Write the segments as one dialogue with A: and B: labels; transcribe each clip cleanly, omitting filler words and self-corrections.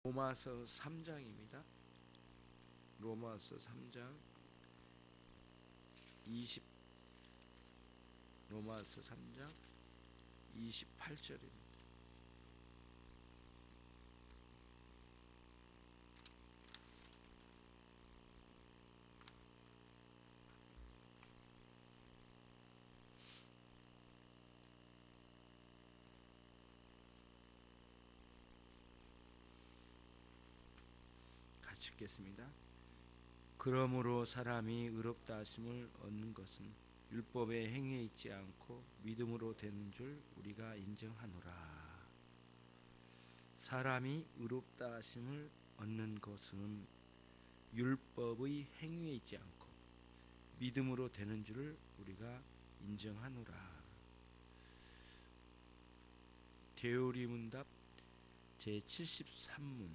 A: 로마서 3장입니다. 로마서 3장 20 로마서 3장 28절입니다. 같이 읽겠습니다. 그러므로 사람이 의롭다 하심을 얻는 것은 율법의 행위에 있지 않고 믿음으로 되는 줄 우리가 인정하노라. 사람이 의롭다 하심을 얻는 것은 율법의 행위에 있지 않고 믿음으로 되는 줄을 우리가 인정하노라. 대요리 문답 제73문.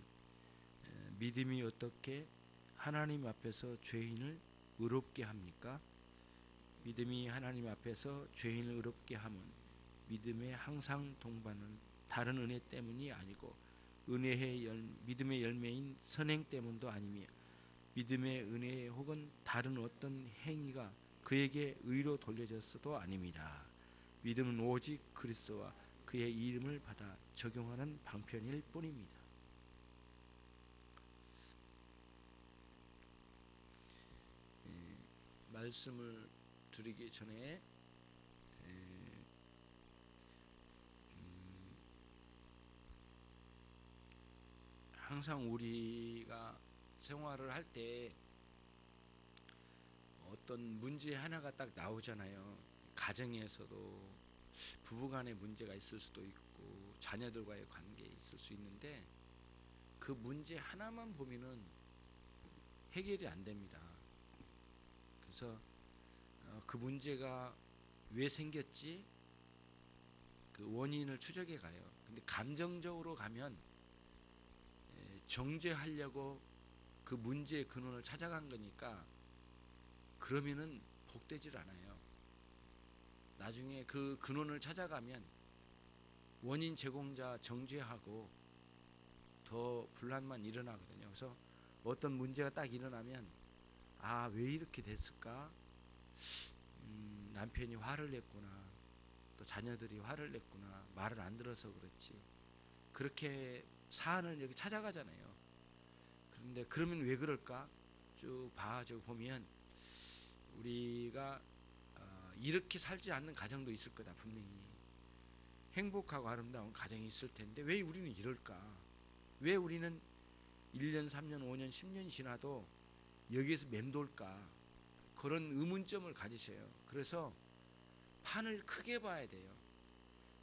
A: 믿음이 어떻게 하나님 앞에서 죄인을 의롭게 합니까? 믿음이 하나님 앞에서 죄인을 의롭게 함은 믿음에 항상 동반한 다른 은혜 때문이 아니고 믿음의 열매인 선행 때문도 아니며 믿음의 은혜 혹은 다른 어떤 행위가 그에게 의로 돌려졌어도 아닙니다. 믿음은 오직 그리스도와 그의 이름을 받아 적용하는 방편일 뿐입니다. 말씀을 드리기 전에 항상 우리가 생활을 할 때 어떤 문제 하나가 딱 나오잖아요. 가정에서도 부부간의 문제가 있을 수도 있고 자녀들과의 관계에 있을 수 있는데 그 문제 하나만 보면은 해결이 안 됩니다. 그래서 그 문제가 왜 생겼지? 그 원인을 추적해 가요. 근데 감정적으로 가면 정죄하려고 그 문제의 근원을 찾아간 거니까 그러면은 복되질 않아요. 나중에 그 근원을 찾아가면 원인 제공자 정죄하고 더 분란만 일어나거든요. 그래서 어떤 문제가 딱 일어나면 왜 이렇게 됐을까? 남편이 화를 냈구나. 또 자녀들이 화를 냈구나. 말을 안 들어서 그렇지. 그렇게 사안을 여기 찾아가잖아요. 그런데 그러면 왜 그럴까? 쭉 봐줘 보면 우리가 이렇게 살지 않는 가정도 있을 거다. 분명히 행복하고 아름다운 가정이 있을 텐데 왜 우리는 이럴까? 왜 우리는 1년, 3년, 5년, 10년 지나도 여기에서 맴돌까? 그런 의문점을 가지세요. 그래서 판을 크게 봐야 돼요.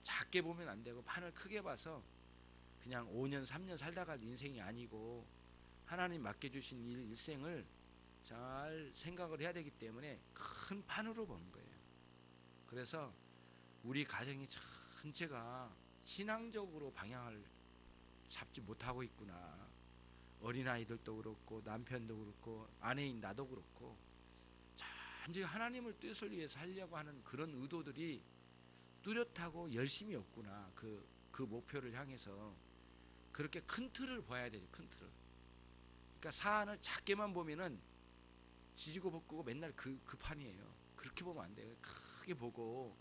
A: 작게 보면 안 되고 판을 크게 봐서 그냥 5년, 3년 살다 갈 인생이 아니고 하나님 맡겨주신 일생을 잘 생각을 해야 되기 때문에 큰 판으로 보는 거예요. 그래서 우리 가정이 전체가 신앙적으로 방향을 잡지 못하고 있구나. 어린아이들도 그렇고 남편도 그렇고 아내인 나도 그렇고 전체 하나님을 뜻을 위해 살려고 하는 그런 의도들이 뚜렷하고 열심이 없구나. 그 목표를 향해서 그렇게 큰 틀을 봐야 돼요. 큰 틀을. 그러니까 사안을 작게만 보면은 지지고 볶고 맨날 그 판이에요. 그렇게 보면 안 돼요. 크게 보고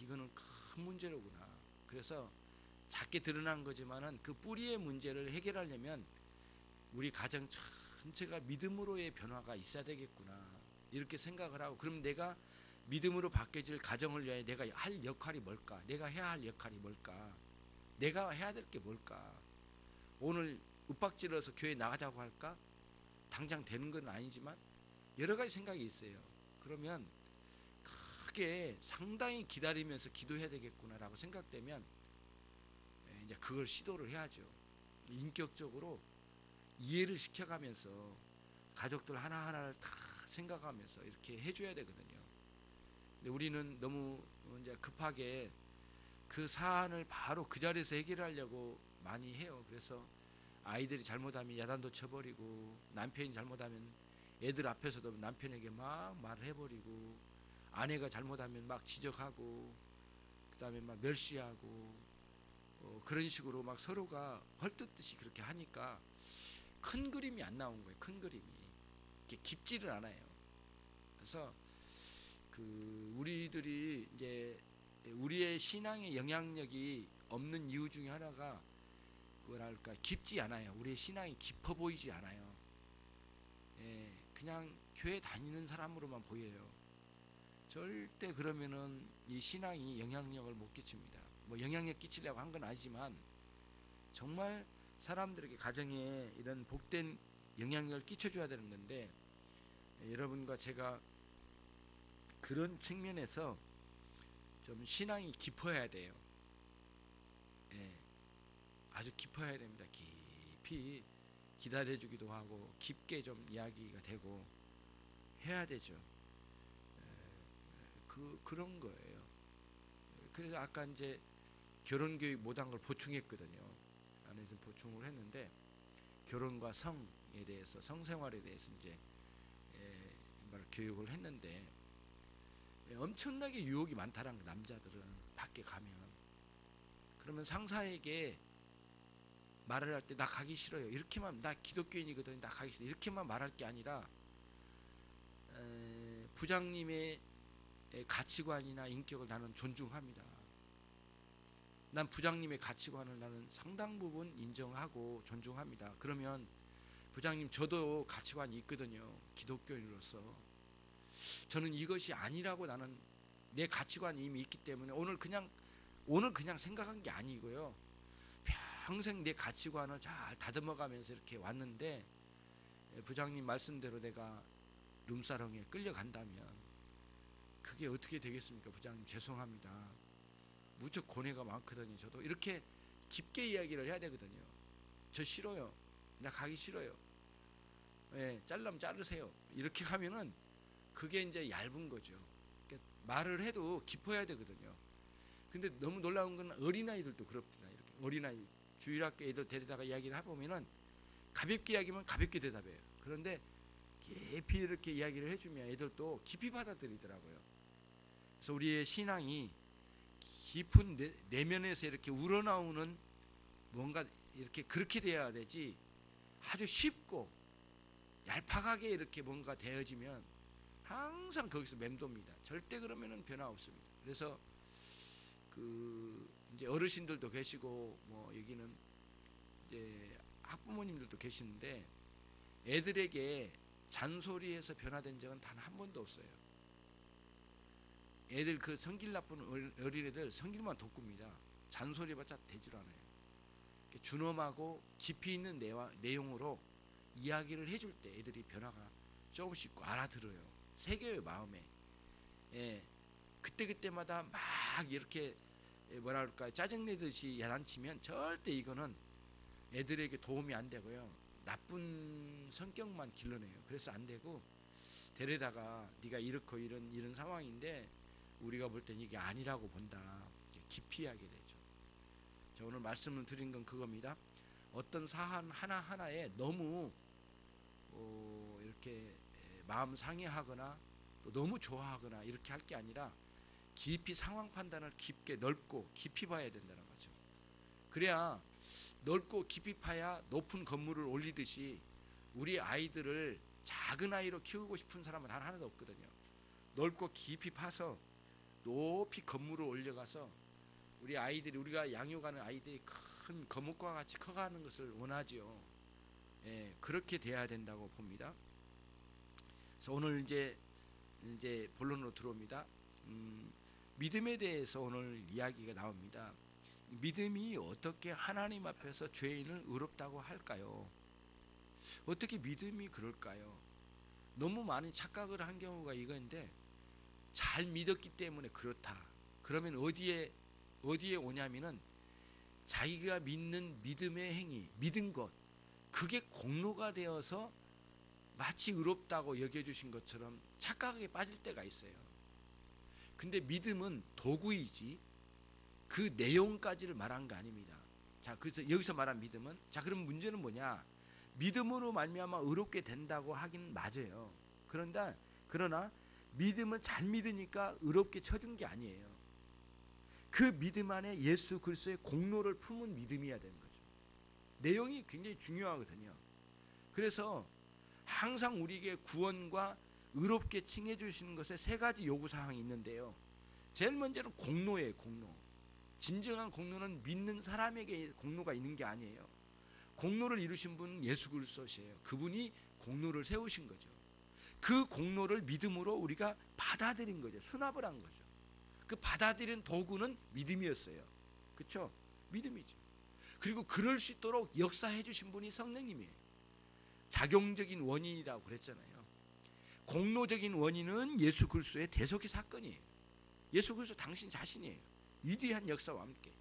A: 이거는 큰 문제로구나. 그래서 작게 드러난 거지만은 그 뿌리의 문제를 해결하려면 우리 가정 전체가 믿음으로의 변화가 있어야 되겠구나. 이렇게 생각을 하고 그럼 내가 믿음으로 바뀌어질 가정을 위해 내가 할 역할이 뭘까? 내가 해야 할 역할이 뭘까? 내가 해야 될 게 뭘까? 오늘 윽박질러서 교회 나가자고 할까? 당장 되는 건 아니지만 여러 가지 생각이 있어요. 그러면 크게 상당히 기다리면서 기도해야 되겠구나라고 생각되면 이제 그걸 시도를 해야죠. 인격적으로 이해를 시켜가면서 가족들 하나하나를 다 생각하면서 이렇게 해줘야 되거든요. 근데 우리는 너무 이제 급하게 그 사안을 바로 그 자리에서 해결하려고 많이 해요. 그래서 아이들이 잘못하면 야단도 쳐버리고 남편이 잘못하면 애들 앞에서도 남편에게 막 말을 해버리고 아내가 잘못하면 막 지적하고 그 다음에 막 멸시하고 그런 식으로 막 서로가 헐뜯듯이 그렇게 하니까 큰 그림이 안 나온 거예요. 큰 그림이 이렇게 깊지를 않아요. 그래서 우리들이 이제 우리의 신앙의 영향력이 없는 이유 중에 하나가 뭐랄까 깊지 않아요. 우리의 신앙이 깊어 보이지 않아요. 예, 그냥 교회 다니는 사람으로만 보여요. 절대 그러면은 이 신앙이 영향력을 못 끼칩니다. 뭐 영향력 끼치려고 한 건 아니지만 정말 사람들에게 가정에 이런 복된 영향력을 끼쳐줘야 되는 건데 여러분과 제가 그런 측면에서 좀 신앙이 깊어야 돼요. 예, 아주 깊어야 됩니다. 깊이 기다려주기도 하고 깊게 좀 이야기가 되고 해야 되죠. 그런 거예요. 그래서 아까 이제 결혼교육 못한 걸 보충했거든요. 안에서 보충을 했는데 결혼과 성에 대해서 성생활에 대해서 이제 교육을 했는데 엄청나게 유혹이 많다라는 거, 남자들은 밖에 가면 그러면 상사에게 말을 할 때 나 가기 싫어요. 이렇게만 나 기독교인이거든. 나 가기 싫어. 이렇게만 말할 게 아니라 부장님의 가치관이나 인격을 나는 존중합니다. 난 부장님의 가치관을 나는 상당 부분 인정하고 존중합니다. 그러면 부장님 저도 가치관이 있거든요. 기독교인으로서 저는 이것이 아니라고 나는 내 가치관이 이미 있기 때문에 오늘 그냥 생각한 게 아니고요. 평생 내 가치관을 잘 다듬어가면서 이렇게 왔는데 부장님 말씀대로 내가 룸사롱에 끌려간다면 그게 어떻게 되겠습니까? 부장님 죄송합니다. 무척 고뇌가 많거든요. 저도 이렇게 깊게 이야기를 해야 되거든요. 저 싫어요. 나 가기 싫어요. 예, 잘라면 자르세요. 이렇게 하면은 그게 이제 얇은 거죠. 그러니까 말을 해도 깊어야 되거든요. 근데 너무 놀라운 건 어린아이들도 그렇구나. 이렇게 어린아이 주일학교 애들 데리다가 이야기를 해보면은 가볍게 이야기하면 가볍게 대답해요. 그런데 깊이 이렇게 이야기를 해주면 애들도 깊이 받아들이더라고요. 그래서 우리의 신앙이 깊은 내면에서 이렇게 우러나오는 뭔가 이렇게 그렇게 돼야 되지 아주 쉽고 얄팍하게 이렇게 뭔가 되어지면 항상 거기서 맴돕니다. 절대 그러면은 변화 없습니다. 그래서 이제 어르신들도 계시고 뭐 여기는 이제 학부모님들도 계시는데 애들에게 잔소리해서 변화된 적은 단 한 번도 없어요. 애들 그 성질 나쁜 어린애들 성질만 돋굽니다. 잔소리해봤자 되질 않아요. 준엄하고 깊이 있는 내용으로 이야기를 해줄 때 애들이 변화가 조금씩 알아들어요. 새겨요 마음에. 예, 그때마다 막 이렇게 뭐랄까 짜증내듯이 야단치면 절대 이거는 애들에게 도움이 안 되고요. 나쁜 성격만 길러내요. 그래서 안 되고 데려다가 네가 이렇고 이런 상황인데 우리가 볼 땐 이게 아니라고 본다. 이제 깊이 하게 되죠. 자, 오늘 말씀을 드린 건 그겁니다. 어떤 사안 하나하나에 너무 이렇게 마음 상해하거나 또 너무 좋아하거나 이렇게 할 게 아니라 깊이 상황 판단을 깊게 넓고 깊이 봐야 된다는 거죠. 그래야 넓고 깊이 파야 높은 건물을 올리듯이 우리 아이들을 작은 아이로 키우고 싶은 사람은 단 하나도 없거든요. 넓고 깊이 파서 높이 건물을 올려가서 우리 아이들이 우리가 양육하는 아이들이 큰 거목과 같이 커가는 것을 원하지요. 예, 그렇게 돼야 된다고 봅니다. 그래서 오늘 이제 본론으로 들어옵니다. 믿음에 대해서 오늘 이야기가 나옵니다. 믿음이 어떻게 하나님 앞에서 죄인을 의롭다고 할까요? 어떻게 믿음이 그럴까요? 너무 많이 착각을 한 경우가 이건데 잘 믿었기 때문에 그렇다. 그러면 어디에 오냐면은 자기가 믿는 믿음의 행위, 믿은 것, 그게 공로가 되어서 마치 의롭다고 여겨주신 것처럼 착각에 빠질 때가 있어요. 근데 믿음은 도구이지 그 내용까지를 말한 거 아닙니다. 자, 그래서 여기서 말한 믿음은 자, 그럼 문제는 뭐냐? 믿음으로 말미암아 의롭게 된다고 하긴 맞아요. 그러나 믿음은 잘 믿으니까 의롭게 쳐준 게 아니에요. 그 믿음 안에 예수 그리스도의 공로를 품은 믿음이어야 되는 거죠. 내용이 굉장히 중요하거든요. 그래서 항상 우리에게 구원과 의롭게 칭해 주시는 것에 세 가지 요구 사항이 있는데요. 제일 먼저는 공로예요. 공로. 진정한 공로는 믿는 사람에게 공로가 있는 게 아니에요. 공로를 이루신 분은 예수 그리스도시에요. 그분이 공로를 세우신 거죠. 그 공로를 믿음으로 우리가 받아들인 거죠. 수납을 한 거죠. 그 받아들인 도구는 믿음이었어요. 그렇죠? 믿음이죠. 그리고 그럴 수 있도록 역사해 주신 분이 성령님이에요. 작용적인 원인이라고 그랬잖아요. 공로적인 원인은 예수 그리스도의 대속의 사건이에요. 예수 그리스도 당신 자신이에요. 위대한 역사와 함께.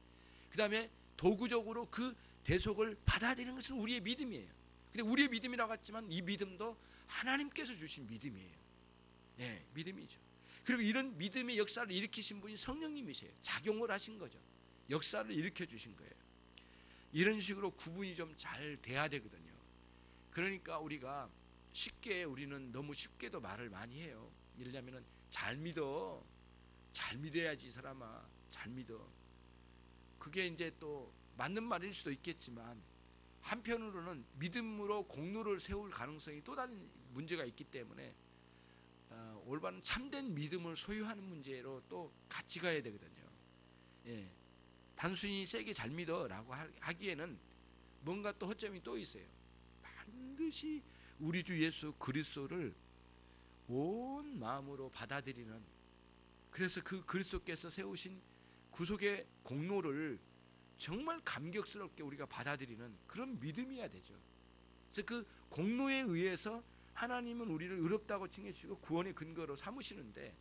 A: 그 다음에 도구적으로 그 대속을 받아들이는 것은 우리의 믿음이에요. 근데 우리의 믿음이라고 했지만 이 믿음도 하나님께서 주신 믿음이에요. 네, 믿음이죠. 그리고 이런 믿음의 역사를 일으키신 분이 성령님이세요. 작용을 하신 거죠. 역사를 일으켜 주신 거예요. 이런 식으로 구분이 좀 잘 돼야 되거든요. 그러니까 우리가 쉽게 우리는 너무 쉽게도 말을 많이 해요. 예를 들면 잘 믿어. 잘 믿어야지 이 사람아. 잘 믿어. 그게 이제 또 맞는 말일 수도 있겠지만 한편으로는 믿음으로 공로를 세울 가능성이 또 다른 문제가 있기 때문에 올바른 참된 믿음을 소유하는 문제로 또 같이 가야 되거든요. 예. 단순히 세게 잘 믿어라고 하기에는 뭔가 또 허점이 또 있어요. 반드시 우리 주 예수 그리스도를 온 마음으로 받아들이는, 그래서 그 그리스도께서 세우신 구속의 공로를 정말 감격스럽게 우리가 받아들이는 그런 믿음이어야 되죠. 그래서 그 공로에 의해서 하나님은 우리를 의롭다고 칭해주시고 구원의 근거로 삼으시는데,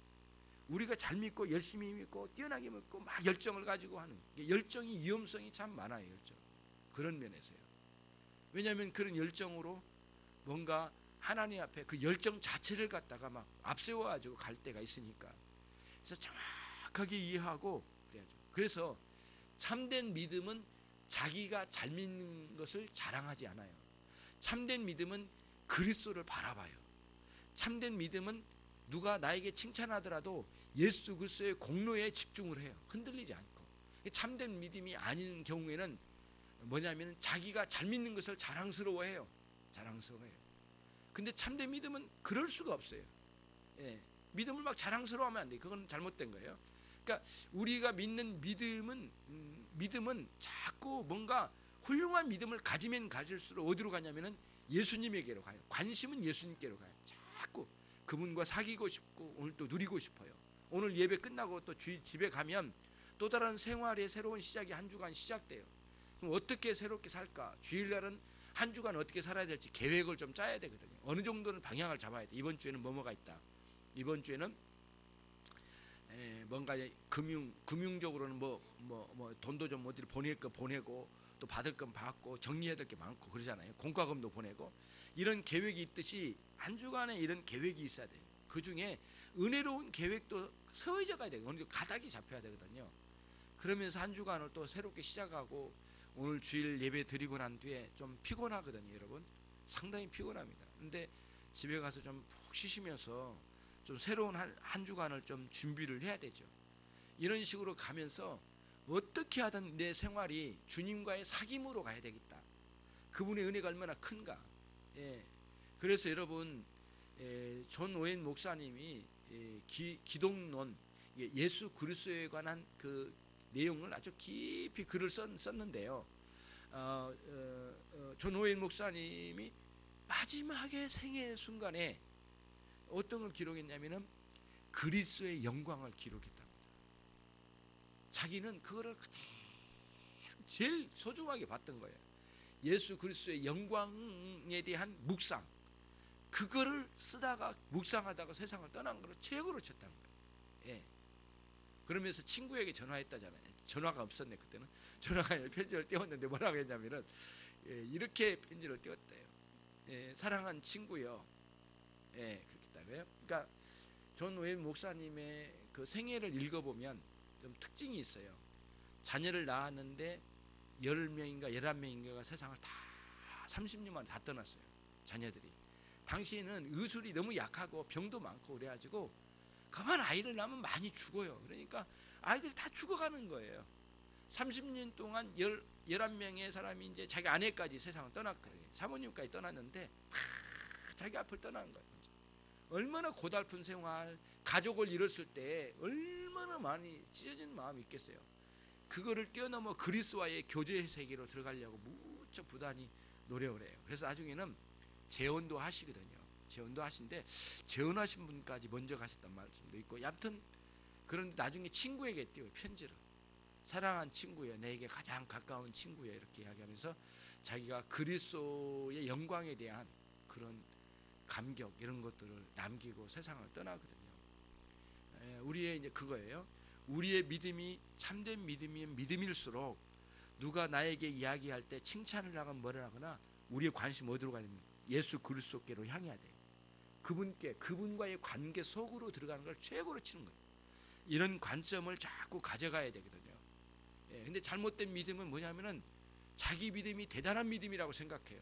A: 우리가 잘 믿고 열심히 믿고 뛰어나게 믿고 막 열정을 가지고 하는, 열정이 위험성이 참 많아요. 열정. 그런 면에서요. 왜냐하면 그런 열정으로 뭔가 하나님 앞에 그 열정 자체를 갖다가 막 앞세워가지고 갈 때가 있으니까, 그래서 정확하게 이해하고 그래야죠. 그래서 참된 믿음은 자기가 잘 믿는 것을 자랑하지 않아요. 참된 믿음은 그리스도를 바라봐요. 참된 믿음은 누가 나에게 칭찬하더라도 예수 그리스도의 공로에 집중을 해요. 흔들리지 않고. 참된 믿음이 아닌 경우에는 뭐냐면 자기가 잘 믿는 것을 자랑스러워해요. 자랑스러워해요. 근데 참된 믿음은 그럴 수가 없어요. 예. 믿음을 막 자랑스러워하면 안 돼요. 그건 잘못된 거예요. 그러니까 우리가 믿는 믿음은 자꾸 뭔가 훌륭한 믿음을 가지면 가질수록 어디로 가냐면은 예수님에게로 가요. 관심은 예수님께로 가요. 자꾸 그분과 사귀고 싶고 오늘 또 누리고 싶어요. 오늘 예배 끝나고 또 집에 가면 또 다른 생활의 새로운 시작이 한 주간 시작돼요. 그럼 어떻게 새롭게 살까? 주일날은 한 주간 어떻게 살아야 될지 계획을 좀 짜야 되거든요. 어느 정도는 방향을 잡아야 돼. 이번 주에는 뭐가 있다. 이번 주에는 뭔가 금융적으로는 뭐 돈도 좀 어디를 보낼 거 보내고 또 받을 건 받고 정리해야 될 게 많고 그러잖아요. 공과금도 보내고 이런 계획이 있듯이 한 주간에 이런 계획이 있어야 돼요. 그 중에 은혜로운 계획도 세워져 가야 돼요. 어느 정도 가닥이 잡혀야 되거든요. 그러면서 한 주간을 또 새롭게 시작하고 오늘 주일 예배 드리고 난 뒤에 좀 피곤하거든요, 여러분. 상당히 피곤합니다. 근데 집에 가서 좀 푹 쉬시면서 좀 새로운 한 주간을 좀 준비를 해야 되죠. 이런 식으로 가면서 어떻게 하든 내 생활이 주님과의 사귐으로 가야 되겠다. 그분의 은혜가 얼마나 큰가. 예. 그래서 여러분, 존 오웬 목사님이 기독론, 예수 그리스도에 관한 그 내용을 아주 깊이 글을 썼는데요. 존 오웬 목사님이 마지막에 생애 순간에 어떤 걸 기록했냐면은 그리스도의 영광을 기록했답니다. 자기는 그거를 제일 소중하게 봤던 거예요. 예수 그리스도의 영광에 대한 묵상, 그거를 쓰다가 묵상하다가 세상을 떠난 걸 최고로 쳤다는 거예요. 예. 그러면서 친구에게 전화했다잖아요. 전화가 없었네 그때는. 전화가 아니라 편지를 띄웠는데 뭐라고 했냐면은 이렇게 편지를 띄웠대요. 사랑한 친구요. 그렇게 했다고요. 그러니까 존 오웬 목사님의 그 생애를 읽어보면 좀 특징이 있어요. 자녀를 낳았는데 10명인가 11명인가가 세상을 다 30년 만에 다 떠났어요. 자녀들이. 당시에는 의술이 너무 약하고 병도 많고 그래가지고 그만 아이를 낳으면 많이 죽어요. 그러니까 아이들이 다 죽어가는 거예요. 30년 동안 11명의 사람이 이제 자기 아내까지 세상을 떠났거든요. 사모님까지 떠났는데 자기 앞을 떠나는 거예요. 얼마나 고달픈 생활, 가족을 잃었을 때 얼마나 많이 찢어진 마음이 있겠어요. 그거를 뛰어넘어 그리스도와의 교제의 세계로 들어가려고 무척 부단히 노력을 해요. 그래서 나중에는 재혼도 하시거든요. 재혼도 하신데 재혼하신 분까지 먼저 가셨단 말씀도 있고, 얕은 그런데 나중에 친구에게 띄워요. 편지를. 사랑한 친구여, 내게 가장 가까운 친구여, 이렇게 이야기하면서 자기가 그리스도의 영광에 대한 그런 감격 이런 것들을 남기고 세상을 떠나거든요. 우리의 이제 그거예요. 우리의 믿음이 참된 믿음이면 믿음일수록 누가 나에게 이야기할 때 칭찬을 하거나 뭐를 하거나 우리의 관심 어디로 가야 됩니까? 예수 그리스도께로 향해야 돼요. 그분과의 관계 속으로 들어가는 걸 최고로 치는 거예요. 이런 관점을 자꾸 가져가야 되거든요. 근데 잘못된 믿음은 뭐냐면은 자기 믿음이 대단한 믿음이라고 생각해요.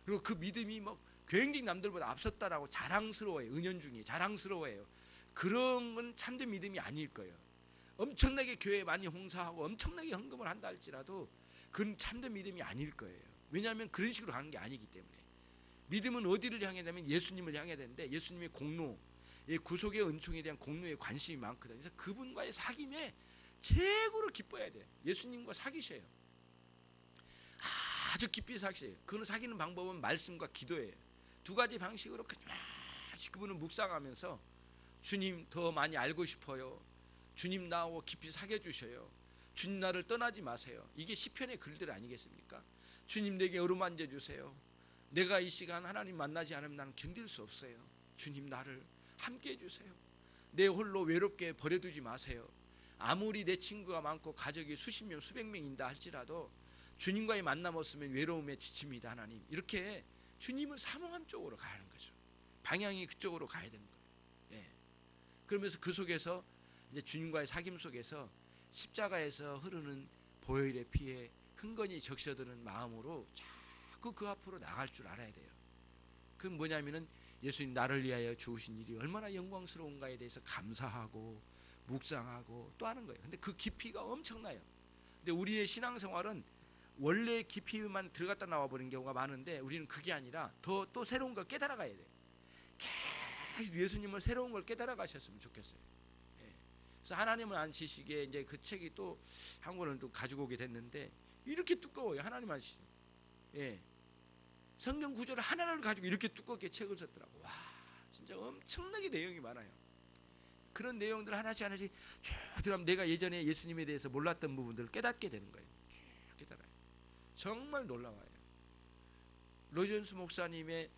A: 그리고 그 믿음이 뭐 굉장히 남들보다 앞섰다라고 자랑스러워해요. 은연중에 자랑스러워해요. 그런 건 참된 믿음이 아닐 거예요. 엄청나게 교회에 많이 홍사하고 엄청나게 헌금을 한다 할지라도 그건 참된 믿음이 아닐 거예요. 왜냐하면 그런 식으로 가는 게 아니기 때문에. 믿음은 어디를 향해야 되면 예수님을 향해야 되는데, 예수님의 공로, 구속의 은총에 대한 공로에 관심이 많거든요. 그래서 그분과의 사귐에 최고로 기뻐야 돼요. 예수님과 사귀셔요. 아주 깊이 사귀셔요. 그는 사귀는 방법은 말씀과 기도예요. 두 가지 방식으로 끊임없이 그분을 묵상하면서 주님 더 많이 알고 싶어요. 주님 나하고 깊이 사귀어 주셔요. 주님 나를 떠나지 마세요. 이게 시편의 글들 아니겠습니까? 주님 내게 어루만져 주세요. 내가 이 시간 하나님 만나지 않으면 나는 견딜 수 없어요. 주님 나를 함께 해주세요. 내 홀로 외롭게 버려두지 마세요. 아무리 내 친구가 많고 가족이 수십 명 수백 명인다 할지라도 주님과의 만남 없으면 외로움에 지칩니다. 하나님, 이렇게 주님을 사모함 쪽으로 가야 하는 거죠. 방향이 그쪽으로 가야 되는 거예요. 그러면서 그 속에서 이제 주님과의 사귐 속에서 십자가에서 흐르는 보혈의 피에 흥건히 적셔드는 마음으로 자꾸 그 앞으로 나갈 줄 알아야 돼요. 그건 뭐냐면은 예수님 나를 위하여 죽으신 일이 얼마나 영광스러운가에 대해서 감사하고 묵상하고 또 하는 거예요. 근데 그 깊이가 엄청나요. 근데 우리의 신앙생활은 원래 깊이만 들어갔다 나와 버리는 경우가 많은데, 우리는 그게 아니라 또 새로운 걸 깨달아 가야 돼요. 계속 예수님을 새로운 걸 깨달아 가셨으면 좋겠어요. 그래서 하나님을 안 지식에 이제 그 책이 또 한 권을 또 가지고 오게 됐는데, 이렇게 두꺼워요. 하나님 안 지식. 성경 구절을 하나를 가지고 이렇게 두껍게 책을 썼더라고. 와, 진짜 엄청나게 내용이 많아요. 그런 내용들 하나씩 쭉 들어가면 내가 예전에 예수님에 대해서 몰랐던 부분들을 깨닫게 되는 거예요. 쭉 깨달아요. 정말 놀라워요. 로이존스 목사님의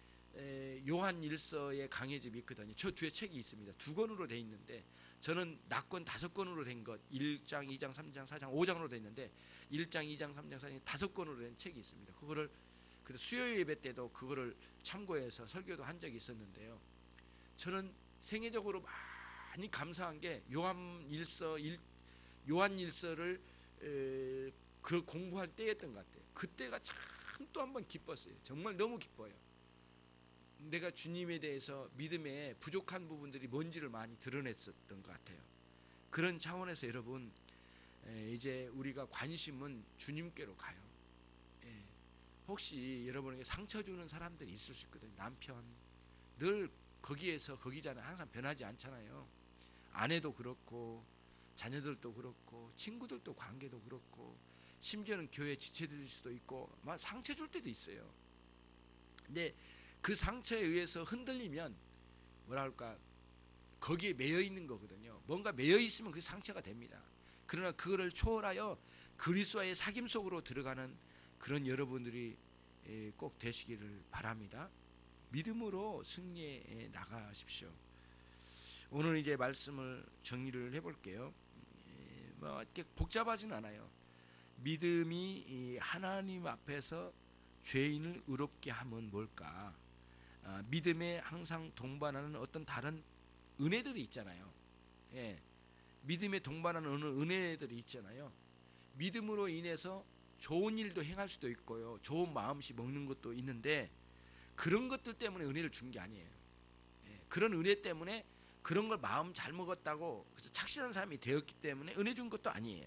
A: 요한 일서의 강해집이 있거든요. 저 뒤에 책이 있습니다. 2권으로 돼 있는데, 저는 낙권 5권으로 된 것, 1장, 2장, 3장, 4장, 5장으로 돼 있는데 1장, 2장, 3장, 4장 5권으로 된 책이 있습니다. 그거를 수요 예배 때도 그거를 참고해서 설교도 한 적이 있었는데요. 저는 생애적으로 많이 감사한 게 요한 일서를 그 공부할 때였던 것 같아요. 그때가 참 또 한 번 기뻤어요. 정말 너무 기뻐요. 내가 주님에 대해서 믿음에 부족한 부분들이 뭔지를 많이 드러냈었던 것 같아요. 그런 차원에서 여러분, 이제 우리가 관심은 주님께로 가요. 혹시 여러분에게 상처 주는 사람들이 있을 수 있거든요. 남편 늘 거기잖아요. 항상 변하지 않잖아요. 아내도 그렇고 자녀들도 그렇고 친구들도 관계도 그렇고 심지어는 교회 지체될 수도 있고 막 상처 줄 때도 있어요. 근데 그 상처에 의해서 흔들리면 뭐라 할까, 거기에 매여 있는 거거든요. 뭔가 매여 있으면 그게 상처가 됩니다. 그러나 그거를 초월하여 그리스도와의 사귐 속으로 들어가는 그런 여러분들이 꼭 되시기를 바랍니다. 믿음으로 승리해 나가십시오. 오늘 이제 말씀을 정리를 해볼게요. 뭐 이렇게 복잡하지는 않아요. 믿음이 하나님 앞에서 죄인을 의롭게 하면 뭘까? 믿음에 항상 동반하는 어떤 다른 은혜들이 있잖아요. 믿음에 동반하는 은혜들이 있잖아요. 믿음으로 인해서 좋은 일도 행할 수도 있고요, 좋은 마음씨 먹는 것도 있는데, 그런 것들 때문에 은혜를 준 게 아니에요. 그런 은혜 때문에 그런 걸 마음 잘 먹었다고 그래서 착실한 사람이 되었기 때문에 은혜 준 것도 아니에요.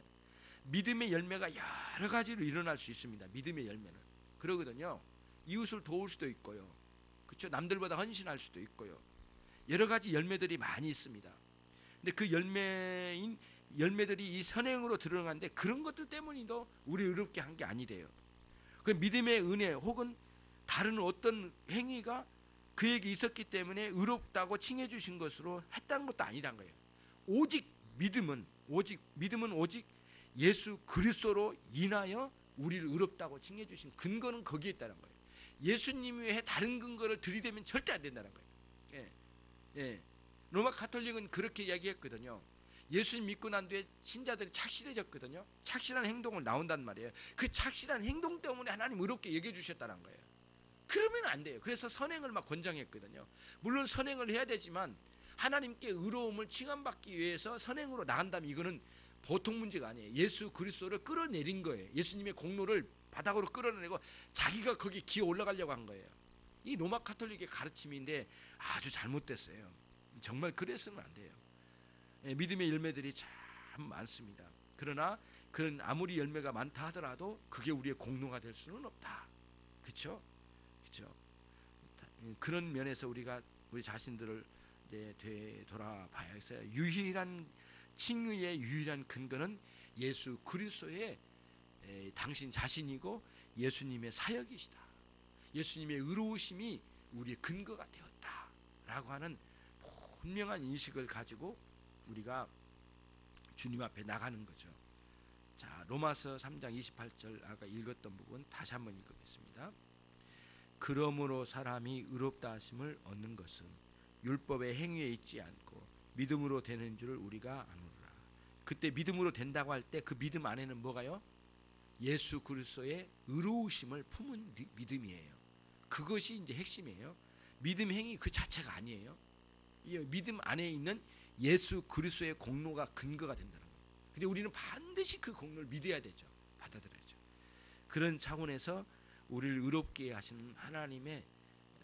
A: 믿음의 열매가 여러 가지로 일어날 수 있습니다. 믿음의 열매는 그러거든요. 이웃을 도울 수도 있고요, 그렇죠? 남들보다 헌신할 수도 있고요. 여러 가지 열매들이 많이 있습니다. 근데 그 열매들이 이 선행으로 드러나는데 그런 것들 때문에도 우리를 의롭게 한 게 아니래요. 그 믿음의 은혜 혹은 다른 어떤 행위가 그에게 있었기 때문에 의롭다고 칭해 주신 것으로 했다는 것도 아니란 거예요. 오직 믿음은 오직 예수 그리스도로 인하여 우리를 의롭다고 칭해 주신 근거는 거기에 있다는 거예요. 예수님 외에 다른 근거를 들이대면 절대 안 된다는 거예요. 예. 예. 로마 가톨릭은 그렇게 이야기했거든요. 예수님 믿고 난 뒤에 신자들이 착실해졌거든요. 착실한 행동을 나온단 말이에요. 그 착실한 행동 때문에 하나님 의롭게 여겨 주셨다는 거예요. 그러면 안 돼요. 그래서 선행을 막 권장했거든요. 물론 선행을 해야 되지만 하나님께 의로움을 칭함받기 위해서 선행으로 나간다면 이거는 보통 문제가 아니에요. 예수 그리스도를 끌어내린 거예요. 예수님의 공로를 바닥으로 끌어내고 자기가 거기 기어 올라가려고 한 거예요. 이 로마 가톨릭의 가르침인데 아주 잘못됐어요. 정말 그래서는 안 돼요. 믿음의 열매들이 참 많습니다. 그러나 그런 아무리 열매가 많다 하더라도 그게 우리의 공로가 될 수는 없다. 그렇죠? 그렇죠? 그런 면에서 우리가 우리 자신들을 이제 되돌아봐야 해서 유일한 칭의의 유일한 근거는 예수 그리스도의 당신 자신이고 예수님의 사역이시다. 예수님의 의로우심이 우리의 근거가 되었다라고 하는 분명한 인식을 가지고 우리가 주님 앞에 나가는 거죠. 자, 로마서 3장 28절 아까 읽었던 부분 다시 한번 읽겠습니다. 그러므로 사람이 의롭다 하심을 얻는 것은 율법의 행위에 있지 않고 믿음으로 되는 줄을 우리가 아노라. 그때 믿음으로 된다고 할 때 그 믿음 안에는 뭐가요? 예수 그리스도의 의로우심을 품은 믿음이에요. 그것이 이제 핵심이에요. 믿음 행위 그 자체가 아니에요. 이 믿음 안에 있는 예수 그리스도의 공로가 근거가 된다는 거예요. 근데 우리는 반드시 그 공로를 믿어야 되죠. 받아들여야죠. 그런 차원에서 우리를 의롭게 하시는 하나님의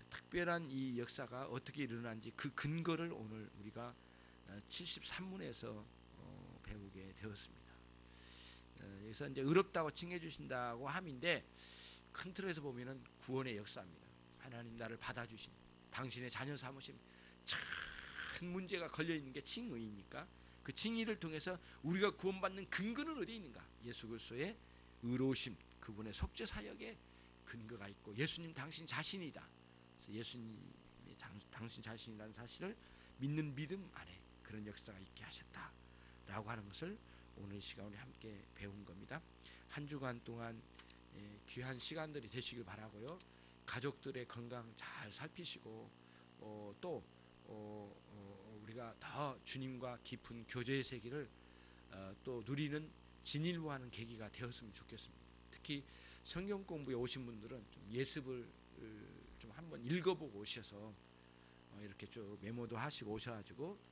A: 특별한 이 역사가 어떻게 일어난지 그 근거를 오늘 우리가 73문에서 배우게 되었습니다. 여기서 이제 의롭다고 칭해 주신다고 함인데 큰 틀에서 보면은 구원의 역사입니다. 하나님 나를 받아주신 당신의 자녀 삼으심. 큰 문제가 걸려 있는 게 칭의니까 그 칭의를 통해서 우리가 구원받는 근거는 어디에 있는가? 예수 그리스도의 의로우심, 그분의 속죄 사역에 근거가 있고 예수님 당신 자신이다. 그래서 예수님이 당신 자신이라는 사실을 믿는 믿음 안에 그런 역사가 있게 하셨다라고 하는 것을 오늘 시간에 함께 배운 겁니다. 한 주간 동안 귀한 시간들이 되시길 바라고요. 가족들의 건강 잘 살피시고 또 우리가 더 주님과 깊은 교제의 세계를 또 누리는 진일보하는 계기가 되었으면 좋겠습니다. 특히 성경 공부에 오신 분들은 좀 예습을 좀 한번 읽어보고 오셔서 이렇게 쭉 메모도 하시고 오셔가지고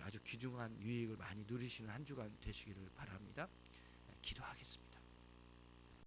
A: 아주 귀중한 유익을 많이 누리시는 한 주간 되시기를 바랍니다. 기도하겠습니다.